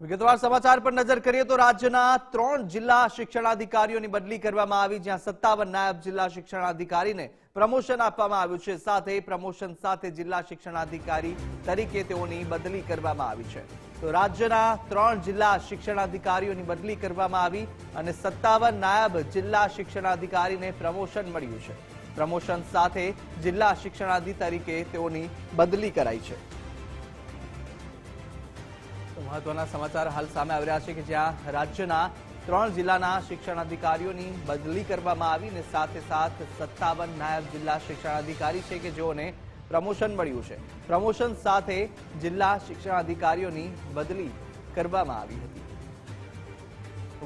વિગતવાર સમાચાર પર નજર કરીએ તો રાજ્યના 3 જિલ્લા શિક્ષણાધિકારીઓની બદલી કરવામાં આવી, જ્યાં 57 નાયબ જિલ્લા શિક્ષણાધિકારીને પ્રમોશન આપવામાં આવ્યું છે. સાથે પ્રમોશન સાથે જિલ્લા શિક્ષણાધિકારી તરીકે તેઓની બદલી કરવામાં આવી છે. તો રાજ્યના 3 જિલ્લા શિક્ષણાધિકારીઓની બદલી કરવામાં આવી અને 57 નાયબ જિલ્લા શિક્ષણાધિકારીને પ્રમોશન મળ્યું છે. પ્રમોશન સાથે જિલ્લા શિક્ષણાધિકારી તરીકે તેઓની બદલી કરાઈ છે. મહત્વના સમાચાર હાલ સામે આવી રહ્યા છે કે જ્યાં રાજ્યના 3 જિલ્લાના શિક્ષણાધિકારીઓની બદલી કરવામાં આવી અને સાથે 57 નાયબ જિલ્લા શિક્ષણાધિકારી છે કે જેઓને પ્રમોશન મળ્યું છે. પ્રમોશન સાથે જિલ્લા શિક્ષણાધિકારીઓની બદલી કરવામાં આવી હતી.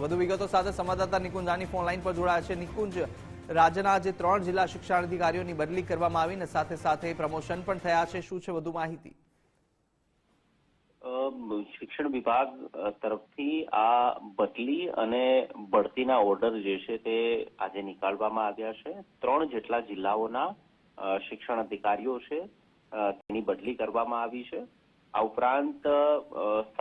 વધુ વિગતો સાથે સંવાદદાતા નિકુંજ આની ફોન લાઈન પર જોડાયા છે. નિકુંજ, રાજ્યના જે 3 જિલ્લા શિક્ષણાધિકારીઓની બદલી કરવામાં આવી અને સાથે પ્રમોશન પણ થયા છે, શું છે વધુ માહિતી? શિક્ષણ વિભાગ તરફથી આ બદલી અને બઢતીના ઓર્ડર જે છે તે આજે નીકાળવામાં આવ્યા છે. 3 જેટલા જિલ્લાઓના શિક્ષણ અધિકારીઓ છે તેની બદલી કરવામાં આવી છે. આ ઉપરાંત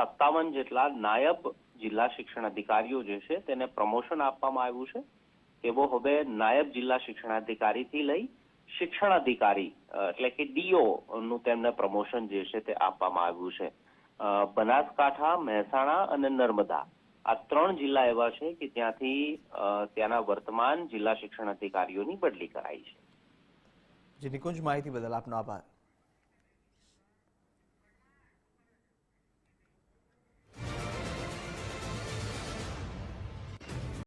57 જેટલા નાયબ જિલ્લા શિક્ષણ અધિકારીઓ જે છે તેને પ્રમોશન આપવામાં આવ્યું છે. તેઓ હવે નાયબ જિલ્લા શિક્ષણાધિકારીથી લઈ શિક્ષણ અધિકારી એટલે કે ડીઓ નું તેમને પ્રમોશન જે છે તે આપવામાં આવ્યું છે. બનાસકાંઠા, મહેસાણા અને નર્મદા આ 3 જિલ્લા એવા છે કે ત્યાંથી ત્યાંના વર્તમાન જિલ્લા શિક્ષણ અધિકારીઓની બદલી કરાઈ છે. જી નિકુંજ, માહિતી બદલ આપનો આભાર.